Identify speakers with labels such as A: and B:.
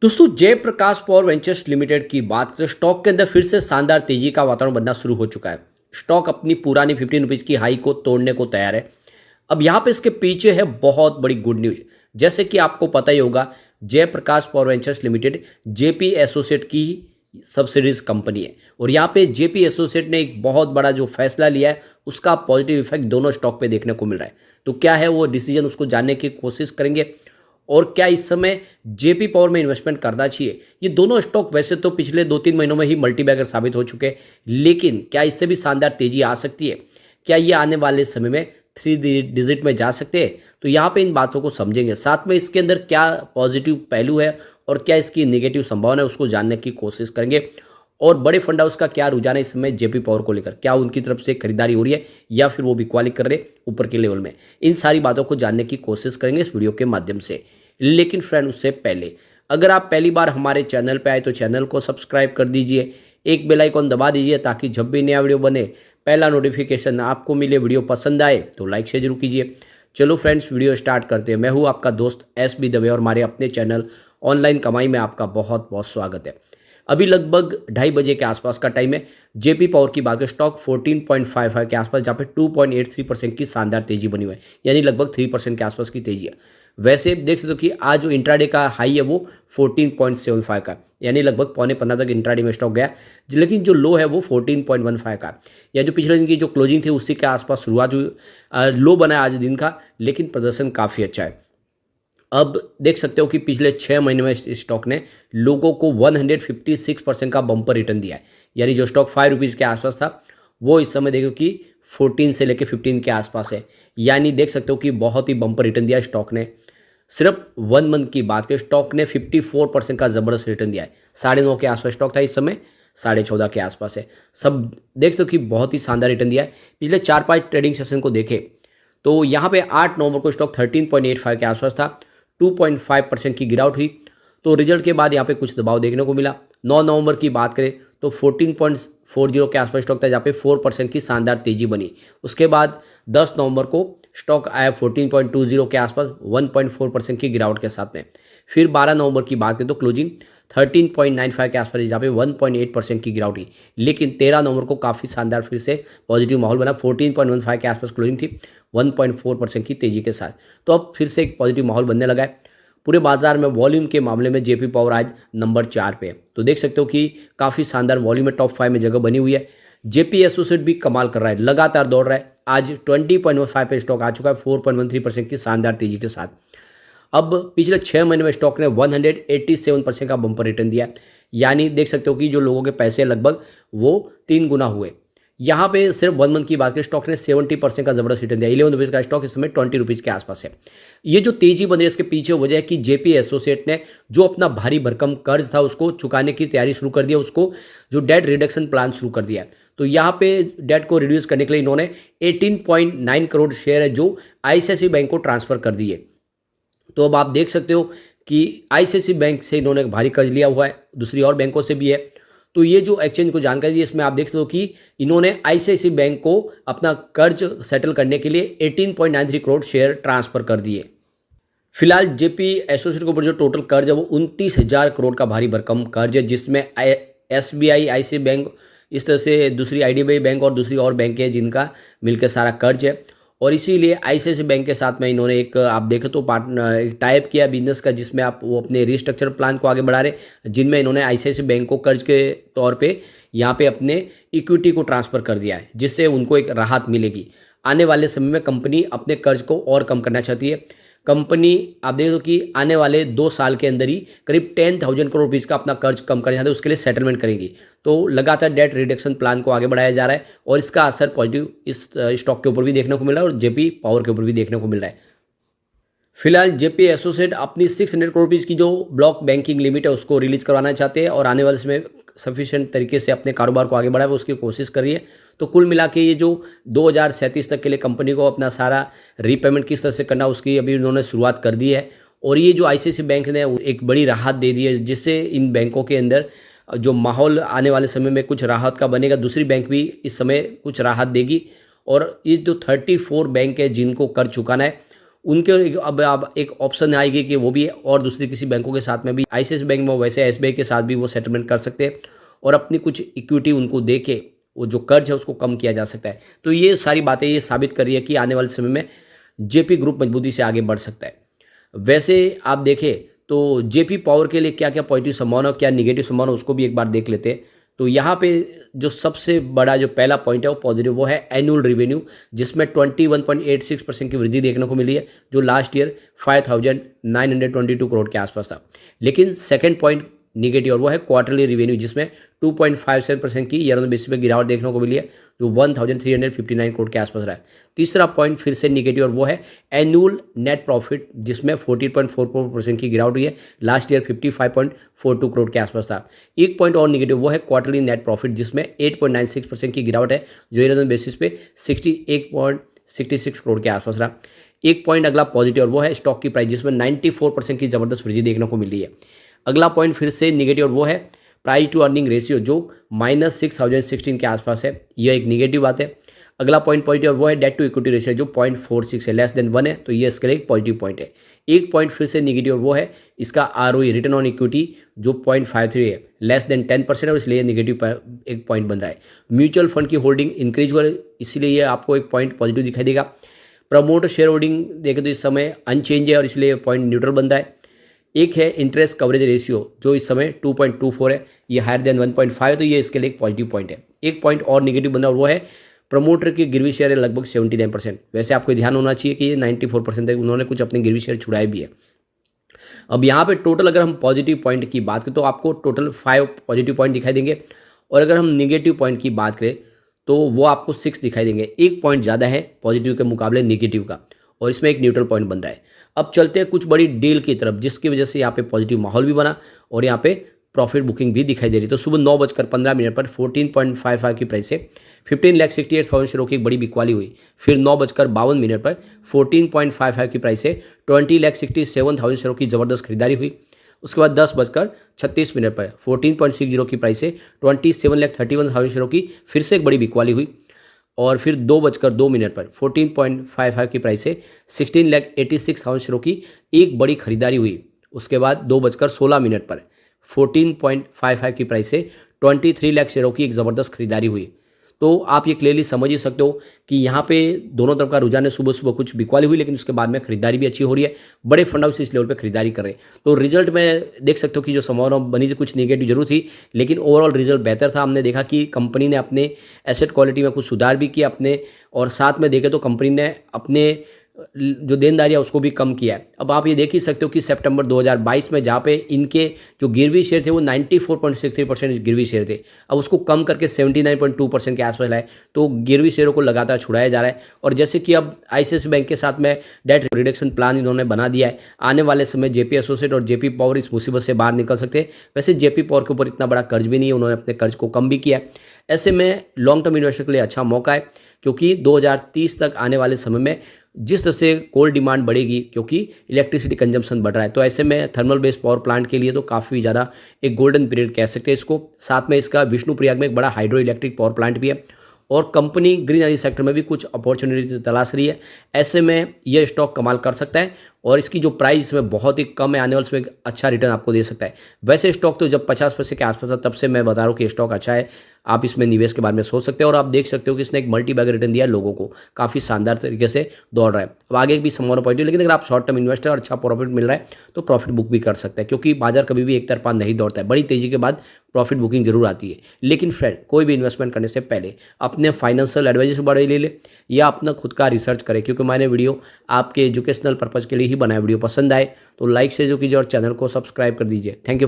A: दोस्तों Jayaprakash power ventures limited की बात करें तो स्टॉक के अंदर फिर से शानदार तेजी का वातावरण बनना शुरू हो चुका है। स्टॉक अपनी पुरानी 15 रुपीज़ की हाई को तोड़ने को तैयार है। अब यहाँ पे इसके पीछे है बहुत बड़ी गुड न्यूज। जैसे कि आपको पता ही होगा, Jaiprakash power ventures limited JP associate की सब्सिडीज कंपनी है और यहाँ पे जेपी एसोसिएट ने एक बहुत बड़ा जो फैसला लिया है उसका पॉजिटिव इफेक्ट दोनों स्टॉक पे देखने को मिल रहा है। तो क्या है वो डिसीजन, उसको जानने की कोशिश करेंगे। और क्या इस समय जेपी पावर में इन्वेस्टमेंट करना चाहिए। ये दोनों स्टॉक वैसे तो पिछले 2-3 महीनों में ही मल्टीबैगर साबित हो चुके हैं, लेकिन क्या इससे भी शानदार तेजी आ सकती है? क्या ये आने वाले समय में 3 डिजिट में जा सकते हैं? तो यहाँ पे इन बातों को समझेंगे, साथ में इसके अंदर क्या पॉजिटिव पहलू है और क्या इसकी नेगेटिव संभावना है उसको जानने की कोशिश करेंगे। और बड़े फंड हाउस का क्या रुझान है इस समय जेपी पावर को लेकर, क्या उनकी तरफ से खरीदारी हो रही है या फिर वो बिकवाली कर रहे ऊपर के लेवल में, इन सारी बातों को जानने की कोशिश करेंगे इस वीडियो के माध्यम से। लेकिन फ्रेंड उससे पहले अगर आप पहली बार हमारे चैनल पे आए तो चैनल को सब्सक्राइब कर दीजिए, एक बेल आइकॉन दबा दीजिए ताकि जब भी नया वीडियो बने पहला नोटिफिकेशन आपको मिले। वीडियो पसंद आए तो लाइक शेयर जरूर कीजिए। चलो फ्रेंड्स वीडियो स्टार्ट करते हैं। मैं हूँ आपका दोस्त एस बी दवे और हमारे अपने चैनल ऑनलाइन कमाई में आपका बहुत बहुत स्वागत है। अभी लगभग 2:30 बजे के आसपास का टाइम है। जेपी पावर की बात करें, स्टॉक 14.55 के आसपास, जहाँ पे 2.83% की शानदार तेजी बनी हुई है, यानी लगभग 3% के आसपास की तेजी है। वैसे देख सकते हो कि आज जो इंट्राडे का हाई है वो 14.75 का, यानी लगभग पौने 15 तक इंट्राडे में स्टॉक गया, लेकिन जो लो है वो 14.15 का, या जो पिछले दिन की जो क्लोजिंग थी उसी के आसपास शुरुआत हुई। लो बना है आज दिन का, लेकिन प्रदर्शन काफ़ी अच्छा है। अब देख सकते हो कि पिछले 6 महीने में इस स्टॉक ने लोगों को 156% का बम्पर रिटर्न दिया है, यानी जो स्टॉक 5 रुपीज़ के आसपास था वो इस समय देखो कि 14 से लेकर 15 के आसपास है, यानी देख सकते हो कि बहुत ही बम्पर रिटर्न दिया स्टॉक ने। सिर्फ 1 मंथ की बात करें, स्टॉक ने 54% का ज़बरदस्त रिटर्न दिया है। 9.5 के आसपास स्टॉक था, इस समय 14.5 के आसपास है। सब देख सकते हो कि बहुत ही शानदार रिटर्न दिया है। पिछले 4-5 ट्रेडिंग सेशन को देखें तो यहाँ पे 8 नवंबर को स्टॉक 13.85 के आसपास था, 2.5% की गिरावट हुई। तो रिजल्ट के बाद यहाँ पे कुछ दबाव देखने को मिला। 9 नवंबर की बात करें तो 14.40 के आसपास स्टॉक था, जहाँ पे 4% की शानदार तेजी बनी। उसके बाद 10 नवंबर को स्टॉक आया 14.20 के आसपास, 1.4% की गिरावट के साथ में। फिर 12 नवंबर की बात करें तो क्लोजिंग 13.95 के आसपास, जहाँ पे 1.8% की गिरावट हुई। लेकिन 13 नवंबर को काफ़ी शानदार फिर से पॉजिटिव माहौल बना, 14.15 के आसपास क्लोजिंग थी, 1.4% की तेजी के साथ। तो अब फिर से एक पॉजिटिव माहौल बनने लगा है। पूरे बाजार में वॉल्यूम के मामले में जेपी पावर आज नंबर 4 पे है। तो देख सकते हो कि काफ़ी शानदार वॉल्यूम में टॉप 5 में जगह बनी हुई है। जेपी एसोसिएट भी कमाल कर रहा है, लगातार दौड़ रहा है। आज 20.15 पे स्टॉक आ चुका है, 4.13% की शानदार तेजी के साथ। अब पिछले 6 महीने में स्टॉक ने 187% का बम्पर रिटर्न दिया, यानी देख सकते हो कि जो लोगों के पैसे लगभग वो 3 गुना हुए। यहाँ पे सिर्फ 1 मंथ की बात करें, स्टॉक ने 70% का जबरदस्त रिटर्न दिया। 11 रुपीज़ का स्टॉक इस समय 20 रुपीज़ के आसपास है। ये जो तेजी बन रही है इसके पीछे वजह है कि जेपी एसोसिएट ने जो अपना भारी भरकम कर्ज था उसको चुकाने की तैयारी शुरू कर दिया, उसको जो डेट रिडक्शन प्लान शुरू कर दिया है। तो यहाँ पे डेट को रिड्यूस करने के लिए इन्होंने 18.9 करोड़ शेयर है जो आईसीआईसीआई बैंक को ट्रांसफर कर दिए। तो अब आप देख सकते हो कि आईसीआईसीआई बैंक से इन्होंने भारी कर्ज लिया हुआ है, दूसरी और बैंकों से भी है। तो ये जो एक्सचेंज को जानकारी दी इसमें आप देख सकते हो कि इन्होंने आईसीआईसीआई बैंक को अपना कर्ज सेटल करने के लिए 18.93 करोड़ शेयर ट्रांसफर कर दिए। फिलहाल जेपी एसोसिएट के ऊपर जो टोटल कर्ज है वो 29,000 करोड़ का भारी भरकम कर्ज है, जिसमें एसबीआई, आईसीआईसीआई बैंक, इस तरह से दूसरी आईडीबीआई बैंक और दूसरी और बैंक है जिनका मिलकर सारा कर्ज है। और इसीलिए आईसीआईसीआई बैंक के साथ में इन्होंने एक आप देखें तो पार्टनर एक टाइप किया बिजनेस का, जिसमें आप वो अपने रिस्ट्रक्चर प्लान को आगे बढ़ा रहे, जिनमें इन्होंने आईसीआईसीआई बैंक को कर्ज के तौर पे यहाँ पे अपने इक्विटी को ट्रांसफ़र कर दिया है, जिससे उनको एक राहत मिलेगी। आने वाले समय में कंपनी अपने कर्ज को और कम करना चाहती है। कंपनी आप देख दो कि आने वाले 2 साल के अंदर ही करीब 10,000 करोड़ रुपीज़ का अपना कर्ज कम करना चाहते हैं, उसके लिए सेटलमेंट करेंगी। तो लगातार डेट रिडक्शन प्लान को आगे बढ़ाया जा रहा है और इसका असर पॉजिटिव इस स्टॉक के ऊपर भी देखने को मिल रहा है और जेपी पावर के ऊपर भी देखने को मिल रहा है। फिलहाल जेपी एसोसिएट अपनी 600 करोड़ रुपीज़ की जो ब्लॉक बैंकिंग लिमिट है उसको रिलीज करवाना चाहते हैं और आने वाले समय सफिशिएंट तरीके से अपने कारोबार को आगे बढ़ाए वो उसकी कोशिश कर रही है। तो कुल मिला के ये जो 2037 तक के लिए कंपनी को अपना सारा रीपेमेंट किस तरह से करना उसकी अभी उन्होंने शुरुआत कर दी है। और ये जो आईसीआईसीआई बैंक ने एक बड़ी राहत दे दी है, जिससे इन बैंकों के अंदर जो माहौल आने वाले समय में कुछ राहत का बनेगा। दूसरी बैंक भी इस समय कुछ राहत देगी और ये जो 34 बैंक है जिनको कर चुकाना है अब एक ऑप्शन आएगी कि वो भी और दूसरी किसी बैंकों के साथ में भी, आईसीआईसीआई बैंक में वैसे एसबीआई के साथ भी वो सेटलमेंट कर सकते हैं और अपनी कुछ इक्विटी उनको दे के वो जो कर्ज है उसको कम किया जा सकता है। तो ये सारी बातें ये साबित कर रही है कि आने वाले समय में जेपी ग्रुप मजबूती से आगे बढ़ सकता है। वैसे आप देखें तो जेपी पावर के लिए क्या क्या पॉजिटिव संभावना क्या निगेटिव संभावना उसको भी एक बार देख लेते हैं। तो यहाँ पे जो सबसे बड़ा जो पहला पॉइंट है वो पॉजिटिव, वो है एनुअल रेवेन्यू, जिसमें 21.86% की वृद्धि देखने को मिली है, जो लास्ट ईयर 5,922 करोड़ के आसपास था। लेकिन सेकंड पॉइंट निगेटिव और वो है क्वार्टरली रेवेन्यू, जिसमें 2.57% की ईयर ऑन बेसिस पे गिरावट देखने को मिली है, जो 1,359 करोड़ के आसपास रहा है। तीसरा पॉइंट फिर से निगेटिव और वो है एनुअल नेट प्रॉफिट, जिसमें 14.44% की गिरावट हुई है, लास्ट ईयर 55.42 करोड़ के आसपास था। एक पॉइंट और निगेटिव वो है क्वार्टरली नेट प्रॉफिट, जिसमें 8.96% की गिरावट है, जो ईयर ऑन बेसिस पे 68.66 करोड़ के आसपास रहा। एक पॉइंट अगला पॉजिटिव और वो है स्टॉक की प्राइस, जिसमें 94% की जबरदस्त वृद्धि देखने को मिली है। अगला पॉइंट फिर से निगेटिव और वो है प्राइस टू अर्निंग रेशियो, जो -6016 के आसपास है, यह एक निगेटिव बात है। अगला पॉइंट पॉजिटिव और वो है डेट टू इक्विटी रेशियो, जो 0.46 है, लेस देन 1 है, तो ये इसके लिए एक पॉजिटिव पॉइंट है। एक पॉइंट फिर से निगेटिव और वो है इसका आरओई, रिटर्न ऑन इक्विटी, जो 0.53 है, लेस देन 10% है, और इसलिए निगेटिव एक पॉइंट बन रहा है। म्यूचुअल फंड की होल्डिंग इंक्रीज हो रही है, इसलिए ये आपको एक पॉइंट पॉजिटिव दिखाई देगा। प्रमोटर शेयर होल्डिंग देखें तो इस समय अनचेंज है और इसलिए पॉइंट न्यूट्रल बन रहा है। एक है इंटरेस्ट कवरेज रेशियो, जो इस समय 2.24 है, ये हायर देन 1.5 है, तो ये इसके लिए एक पॉजिटिव पॉइंट है। एक पॉइंट और निगेटिव बना और वो है प्रमोटर की गिरवी शेयर है लगभग 79%। वैसे आपको ध्यान होना चाहिए कि ये 94% है, उन्होंने कुछ अपने गिरवी शेयर छुड़ाए भी है। अब यहाँ पे टोटल अगर हम पॉजिटिव पॉइंट की बात करें तो आपको टोटल 5 पॉजिटिव पॉइंट दिखाई देंगे, और अगर हम निगेटिव पॉइंट की बात करें तो वो आपको 6 दिखाई देंगे। एक पॉइंट ज़्यादा है पॉजिटिव के मुकाबले निगेटिव का, और इसमें एक न्यूट्रल पॉइंट बन रहा है। अब चलते हैं कुछ बड़ी डील की तरफ, जिसकी वजह से यहाँ पे पॉजिटिव माहौल भी बना और यहाँ पे प्रॉफिट बुकिंग भी दिखाई दे रही। तो सुबह 9:15 पर 14.55 की प्राइस से 15,68,000 शेयरों की एक बड़ी बिकवाली हुई। फिर 9:52 पर 14.55 की प्राइस से 20,67,000 शेयरों की ज़बरदस्त खरीदारी हुई। उसके बाद 10:36 पर 14.60 की प्राइस से 27,31,000 शेयरों की फिर से एक बड़ी बिकवाली हुई, और फिर 2:02 पर 14.55 की प्राइस से 16,86,000 शेयरों की एक बड़ी खरीदारी हुई। उसके बाद 2:16 पर 14.55 की प्राइस से 23 लाख शेयरों की एक ज़बरदस्त खरीदारी हुई। तो आप ये क्लियरली समझ ही सकते हो कि यहाँ पे दोनों तरफ का रुझान है। सुबह सुबह कुछ बिकवाली हुई, लेकिन उसके बाद में खरीदारी भी अच्छी हो रही है। बड़े फंड हाउस इस लेवल पे खरीदारी कर रहे हैं। तो रिजल्ट में देख सकते हो कि जो संभावना बनी थी कुछ नेगेटिव जरूर थी, लेकिन ओवरऑल रिजल्ट बेहतर था। हमने देखा कि कंपनी ने अपने एसेट क्वालिटी में कुछ सुधार भी किया अपने, और साथ में देखें तो कंपनी ने अपने जो देनदारियाँ उसको भी कम किया है। अब आप ये देख ही सकते हो कि सितंबर 2022 में जहाँ पे इनके जो गिरवी शेयर थे वो 94.63% गिरवी शेयर थे, अब उसको कम करके 79.2% के आसपास लाए। तो गिरवी शेयरों को लगातार छुड़ाया जा रहा है। और जैसे कि अब आईसीआईसीआई बैंक के साथ में डेट रिडक्शन प्लान इन्होंने बना दिया है, आने वाले समय जेपी एसोसिएट और जेपी पावर इस मुसीबत से बाहर निकल सकते हैं। वैसे जेपी पावर के ऊपर इतना बड़ा कर्ज भी नहीं है, उन्होंने अपने कर्ज को कम भी किया है। ऐसे में लॉन्ग टर्म इन्वेस्टर के लिए अच्छा मौका है, क्योंकि 2030 तक आने वाले समय में जिस तरह से कोल डिमांड बढ़ेगी, क्योंकि इलेक्ट्रिसिटी कंजम्पशन बढ़ रहा है, तो ऐसे में थर्मल बेस्ड पावर प्लांट के लिए तो काफ़ी ज़्यादा एक गोल्डन पीरियड कह सकते हैं इसको। साथ में इसका विष्णुप्रयाग में एक बड़ा हाइड्रो इलेक्ट्रिक पावर प्लांट भी है, और कंपनी ग्रीन एनर्जी सेक्टर में भी कुछ अपॉर्चुनिटी तलाश रही है। ऐसे में यह स्टॉक कमाल कर सकता है, और इसकी जो प्राइस इसमें बहुत ही कम है, आने वाले समय एक अच्छा रिटर्न आपको दे सकता है। वैसे स्टॉक तो जब 50% के आसपास था तब से मैं बता रहा हूँ कि स्टॉक अच्छा है, आप इसमें निवेश के बारे में सोच सकते हैं। और आप देख सकते हो कि इसने एक मल्टी बैग रिटर्न दिया है लोगों को, काफ़ी शानदार तरीके से दौड़ रहा है। अब आगे भी संभावना पॉजिटिव, लेकिन अगर आप शॉर्ट टर्म इन्वेस्टर और अच्छा प्रॉफिट मिल रहा है तो प्रॉफिट बुक भी कर सकते हैं, क्योंकि बाजार कभी भी एक तरफा नहीं दौड़ता है। बड़ी तेजी के बाद प्रॉफिट बुकिंग जरूर आती है। लेकिन फ्रेंड, कोई भी इन्वेस्टमेंट करने से पहले अपने फाइनेंशियल एडवाइजर से बड़े ले ले, या अपना खुद का रिसर्च करें, क्योंकि मैंने वीडियो आपके एजुकेशनल पर्पज़ के लिए ही बनाया। वीडियो पसंद आए तो लाइक से जो कीजिए और चैनल को सब्सक्राइब कर दीजिए। Thank you.